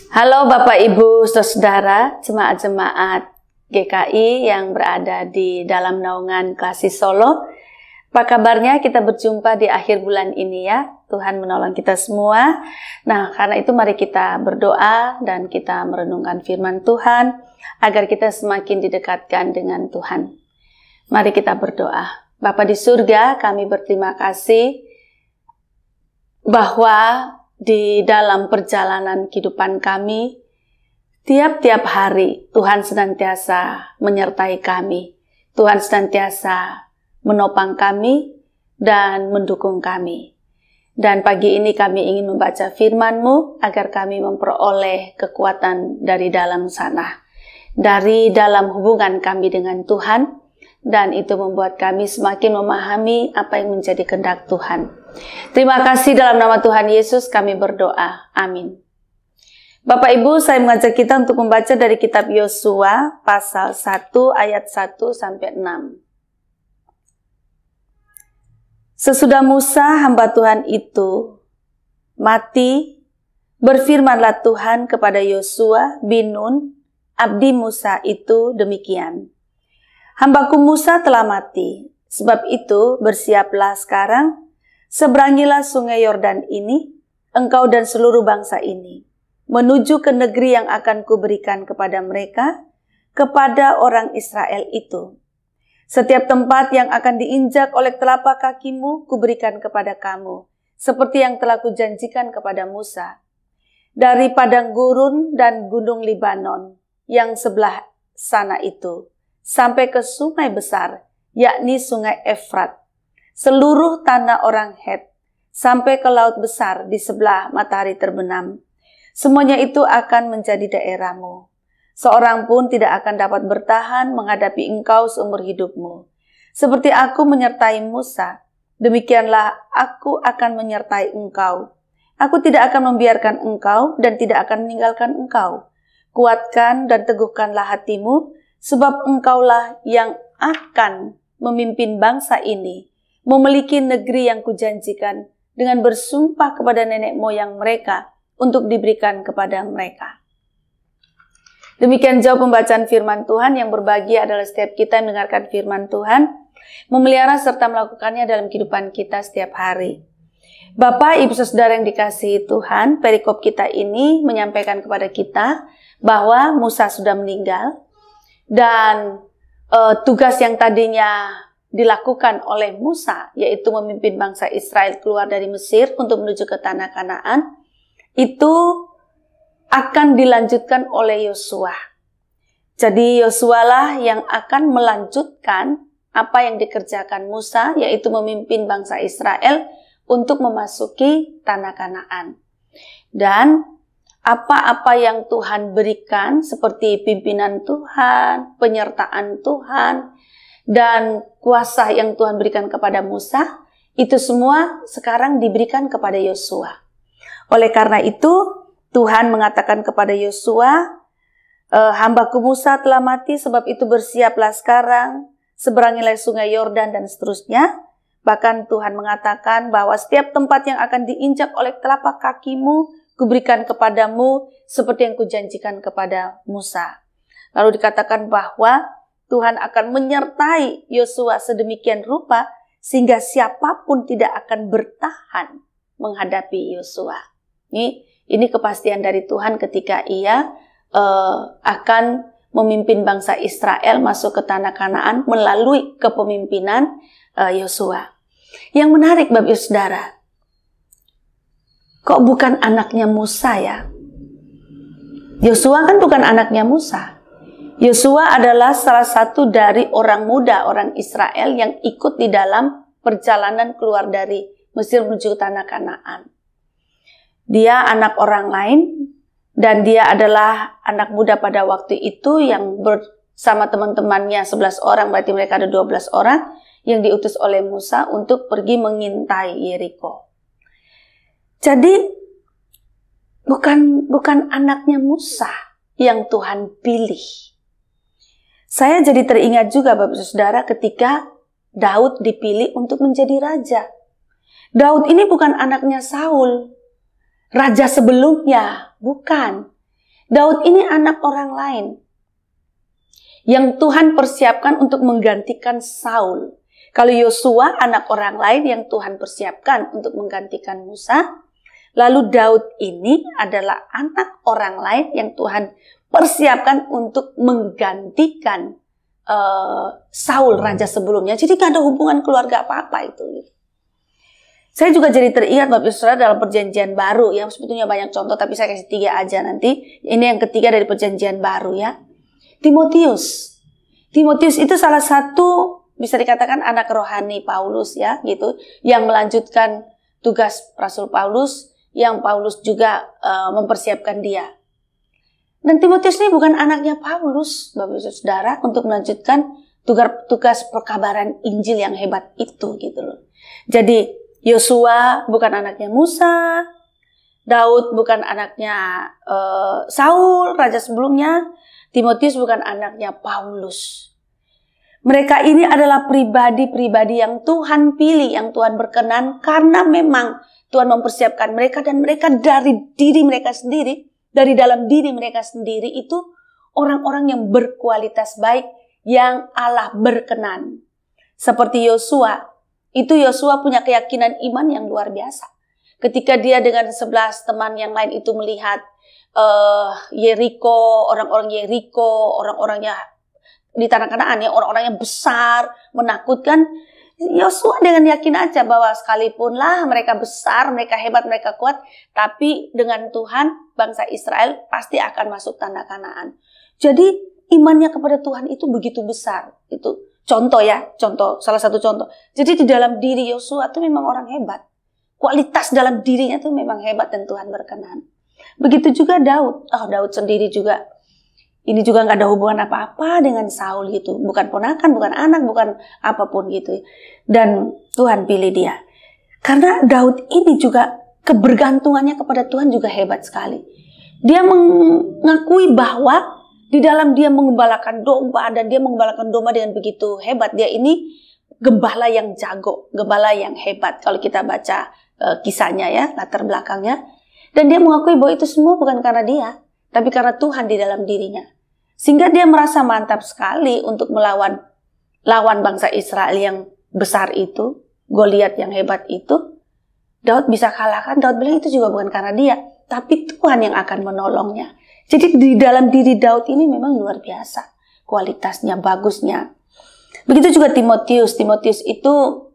Halo Bapak Ibu Saudara, jemaat-jemaat GKI yang berada di dalam naungan Klasik Solo. Apa kabarnya? Kita berjumpa di akhir bulan ini ya. Tuhan menolong kita semua. Nah, karena itu mari kita berdoa dan kita merenungkan firman Tuhan agar kita semakin didekatkan dengan Tuhan. Mari kita berdoa. Bapa di surga, kami berterima kasih bahwa di dalam perjalanan kehidupan kami, tiap-tiap hari Tuhan senantiasa menyertai kami. Tuhan senantiasa menopang kami dan mendukung kami. Dan pagi ini kami ingin membaca firman-Mu agar kami memperoleh kekuatan dari dalam sana. Dari dalam hubungan kami dengan Tuhan, dan itu membuat kami semakin memahami apa yang menjadi kehendak Tuhan. Terima kasih dalam nama Tuhan Yesus kami berdoa. Amin. Bapak Ibu, saya mengajak kita untuk membaca dari kitab Yosua pasal 1 ayat 1 sampai 6. Sesudah Musa hamba Tuhan itu mati, berfirmanlah Tuhan kepada Yosua bin Nun, abdi Musa itu demikian. Hambaku Musa telah mati, sebab itu bersiaplah sekarang, seberangilah sungai Yordan ini, engkau dan seluruh bangsa ini, menuju ke negeri yang akan kuberikan kepada mereka, kepada orang Israel itu. Setiap tempat yang akan diinjak oleh telapak kakimu, kuberikan kepada kamu, seperti yang telah kujanjikan kepada Musa. Dari padang gurun dan gunung Libanon, yang sebelah sana itu, sampai ke sungai besar, yakni sungai Efrat, seluruh tanah orang Het, sampai ke laut besar di sebelah matahari terbenam. Semuanya itu akan menjadi daerahmu. Seorang pun tidak akan dapat bertahan menghadapi engkau seumur hidupmu. Seperti aku menyertai Musa, demikianlah aku akan menyertai engkau. Aku tidak akan membiarkan engkau dan tidak akan meninggalkan engkau. Kuatkan dan teguhkanlah hatimu, sebab engkaulah yang akan memimpin bangsa ini, memiliki negeri yang kujanjikan dengan bersumpah kepada nenek moyang mereka untuk diberikan kepada mereka. Demikian jauh pembacaan firman Tuhan. Yang berbahagia adalah setiap kita yang mendengarkan firman Tuhan, memelihara serta melakukannya dalam kehidupan kita setiap hari. Bapak, Ibu, Saudara yang dikasihi Tuhan, perikop kita ini menyampaikan kepada kita bahwa Musa sudah meninggal, dan tugas yang tadinya dilakukan oleh Musa, yaitu memimpin bangsa Israel keluar dari Mesir untuk menuju ke tanah Kanaan, itu akan dilanjutkan oleh Yosua. Jadi Yosua lah yang akan melanjutkan apa yang dikerjakan Musa, yaitu memimpin bangsa Israel untuk memasuki tanah Kanaan. Dan apa-apa yang Tuhan berikan seperti pimpinan Tuhan, penyertaan Tuhan, dan kuasa yang Tuhan berikan kepada Musa, itu semua sekarang diberikan kepada Yosua. Oleh karena itu, Tuhan mengatakan kepada Yosua, hambaku Musa telah mati, sebab itu bersiaplah sekarang, seberangilah sungai Yordan dan seterusnya. Bahkan Tuhan mengatakan bahwa setiap tempat yang akan diinjak oleh telapak kakimu, kuberikan kepadamu seperti yang kujanjikan kepada Musa. Lalu dikatakan bahwa Tuhan akan menyertai Yosua sedemikian rupa sehingga siapapun tidak akan bertahan menghadapi Yosua. Ini kepastian dari Tuhan ketika ia akan memimpin bangsa Israel masuk ke tanah Kanaan melalui kepemimpinan Yosua. Yang menarik Bapak Ibu Saudara, kok bukan anaknya Musa ya? Yosua kan bukan anaknya Musa. Yosua adalah salah satu dari orang muda, orang Israel yang ikut di dalam perjalanan keluar dari Mesir menuju tanah Kanaan. Dia anak orang lain, dan dia adalah anak muda pada waktu itu yang bersama teman-temannya 11 orang, berarti mereka ada 12 orang, yang diutus oleh Musa untuk pergi mengintai Yeriko. Jadi bukan anaknya Musa yang Tuhan pilih. Saya jadi teringat juga Bapak Saudara ketika Daud dipilih untuk menjadi raja. Daud ini bukan anaknya Saul, raja sebelumnya, bukan. Daud ini anak orang lain yang Tuhan persiapkan untuk menggantikan Saul. Kalau Yosua anak orang lain yang Tuhan persiapkan untuk menggantikan Musa. Lalu Daud ini adalah anak orang lain yang Tuhan persiapkan untuk menggantikan Saul raja sebelumnya. Jadi gak ada hubungan keluarga apa-apa itu. Saya juga jadi teringat Bapak Ibu Saudara dalam perjanjian baru ya. Sebetulnya banyak contoh tapi saya kasih 3 aja nanti. Ini yang ketiga dari perjanjian baru ya. Timotius. Timotius itu salah satu bisa dikatakan anak rohani Paulus ya gitu. Yang melanjutkan tugas Rasul Paulus. Yang Paulus juga mempersiapkan dia. Dan Timotius ini bukan anaknya Paulus, Bapak Ibu Saudara, untuk melanjutkan tugas perkabaran Injil yang hebat itu gitu loh. Jadi Yosua bukan anaknya Musa, Daud bukan anaknya Saul, raja sebelumnya, Timotius bukan anaknya Paulus. Mereka ini adalah pribadi-pribadi yang Tuhan pilih, yang Tuhan berkenan karena memang Tuhan mempersiapkan mereka dan mereka dari diri mereka sendiri, dari dalam diri mereka sendiri itu orang-orang yang berkualitas baik yang Allah berkenan. Seperti Yosua, itu Yosua punya keyakinan iman yang luar biasa. Ketika dia dengan 11 teman yang lain itu melihat Yeriko, orang-orang Yeriko, orang-orangnya di tanah Kanaan ya, orang-orang yang besar, menakutkan. Yosua dengan yakin aja bahwa sekalipun lah mereka besar, mereka hebat, mereka kuat, tapi dengan Tuhan bangsa Israel pasti akan masuk tanah Kanaan. Jadi imannya kepada Tuhan itu begitu besar. Itu contoh ya, salah satu contoh. Jadi di dalam diri Yosua itu memang orang hebat. Kualitas dalam dirinya itu memang hebat dan Tuhan berkenan. Begitu juga Daud. Daud sendiri juga. Ini juga nggak ada hubungan apa-apa dengan Saul gitu. Bukan ponakan, bukan anak, bukan apapun gitu. Dan Tuhan pilih dia. Karena Daud ini juga kebergantungannya kepada Tuhan juga hebat sekali. Dia mengakui bahwa di dalam dia mengembalakan domba dan dia mengembalakan domba dengan begitu hebat. Dia ini gembala yang jago, gembala yang hebat. Kalau kita baca kisahnya ya, latar belakangnya. Dan dia mengakui bahwa itu semua bukan karena dia, tapi karena Tuhan di dalam dirinya. Sehingga dia merasa mantap sekali untuk melawan bangsa Israel yang besar itu, Goliat yang hebat itu. Daud bisa kalahkan, Daud bilang itu juga bukan karena dia, tapi Tuhan yang akan menolongnya. Jadi di dalam diri Daud ini memang luar biasa, kualitasnya, bagusnya. Begitu juga Timotius. Timotius itu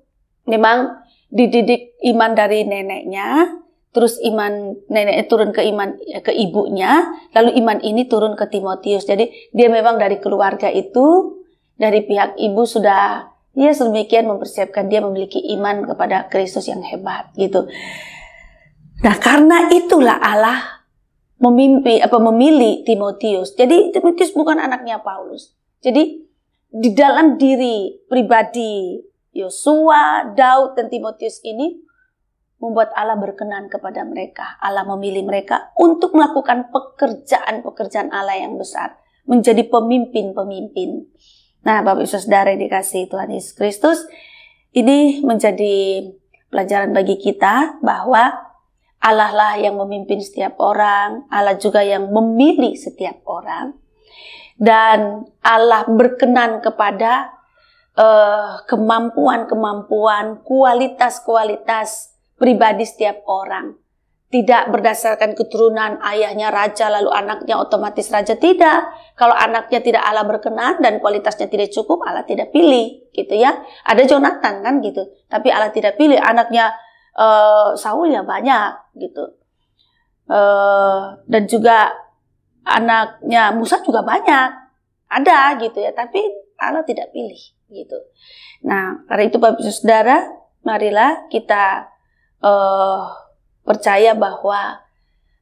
memang dididik iman dari neneknya, terus iman neneknya turun ke ibunya, lalu iman ini turun ke Timotius. Jadi dia memang dari keluarga itu, dari pihak ibu sudah sedemikian mempersiapkan dia memiliki iman kepada Kristus yang hebat gitu. Nah, karena itulah Allah memilih Timotius. Jadi Timotius bukan anaknya Paulus. Jadi di dalam diri pribadi Yosua, Daud dan Timotius ini membuat Allah berkenan kepada mereka. Allah memilih mereka untuk melakukan pekerjaan-pekerjaan Allah yang besar. Menjadi pemimpin-pemimpin. Nah, Bapak Ibu Saudara yang dikasihi Tuhan Yesus Kristus, ini menjadi pelajaran bagi kita bahwa Allah lah yang memimpin setiap orang. Allah juga yang memilih setiap orang. Dan Allah berkenan kepada kemampuan-kemampuan, kualitas-kualitas pribadi setiap orang. Tidak berdasarkan keturunan ayahnya raja lalu anaknya otomatis raja, tidak. Kalau anaknya tidak Allah berkenan dan kualitasnya tidak cukup, Allah tidak pilih gitu ya. Ada Jonathan kan gitu, tapi Allah tidak pilih. Anaknya Saul ya banyak gitu. Dan juga anaknya Musa juga banyak. Ada gitu ya, tapi Allah tidak pilih gitu. Nah, karena itu Bapak Ibu Saudara, marilah kita percaya bahwa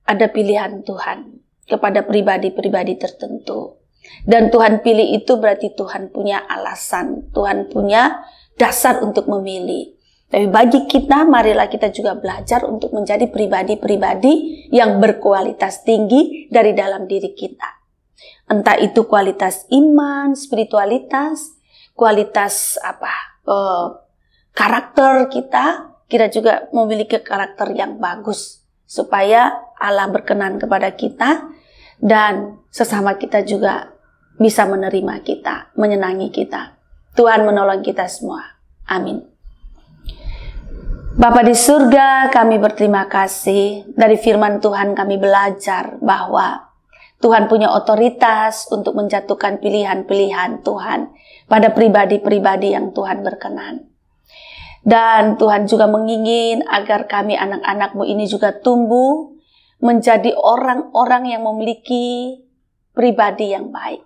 ada pilihan Tuhan kepada pribadi-pribadi tertentu. Dan Tuhan pilih itu berarti Tuhan punya alasan, Tuhan punya dasar untuk memilih. Tapi bagi kita, marilah kita juga belajar untuk menjadi pribadi-pribadi yang berkualitas tinggi dari dalam diri kita. Entah itu kualitas iman, spiritualitas, kualitas karakter kita juga memiliki karakter yang bagus supaya Allah berkenan kepada kita dan sesama kita juga bisa menerima kita, menyenangi kita. Tuhan menolong kita semua. Amin. Bapa di surga, kami berterima kasih. Dari firman Tuhan kami belajar bahwa Tuhan punya otoritas untuk menjatuhkan pilihan-pilihan Tuhan pada pribadi-pribadi yang Tuhan berkenan. Dan Tuhan juga mengingin agar kami anak-anak-Mu ini juga tumbuh menjadi orang-orang yang memiliki pribadi yang baik.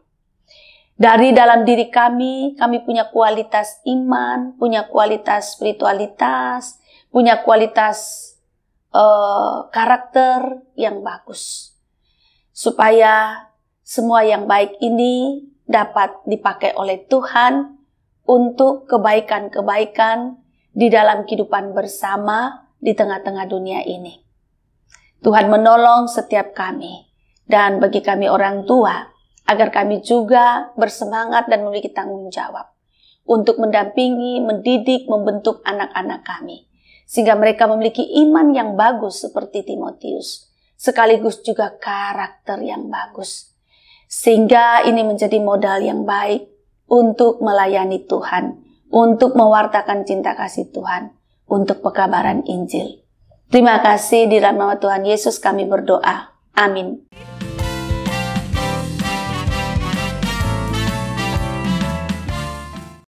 Dari dalam diri kami punya kualitas iman, punya kualitas spiritualitas, punya kualitas karakter yang bagus. Supaya semua yang baik ini dapat dipakai oleh Tuhan untuk kebaikan-kebaikan di dalam kehidupan bersama di tengah-tengah dunia ini. Tuhan menolong setiap kami, dan bagi kami orang tua, agar kami juga bersemangat dan memiliki tanggung jawab untuk mendampingi, mendidik, membentuk anak-anak kami, sehingga mereka memiliki iman yang bagus seperti Timotius, sekaligus juga karakter yang bagus, sehingga ini menjadi modal yang baik untuk melayani Tuhan, untuk mewartakan cinta kasih Tuhan, untuk pekabaran Injil. Terima kasih, di dalam nama Tuhan Yesus kami berdoa. Amin.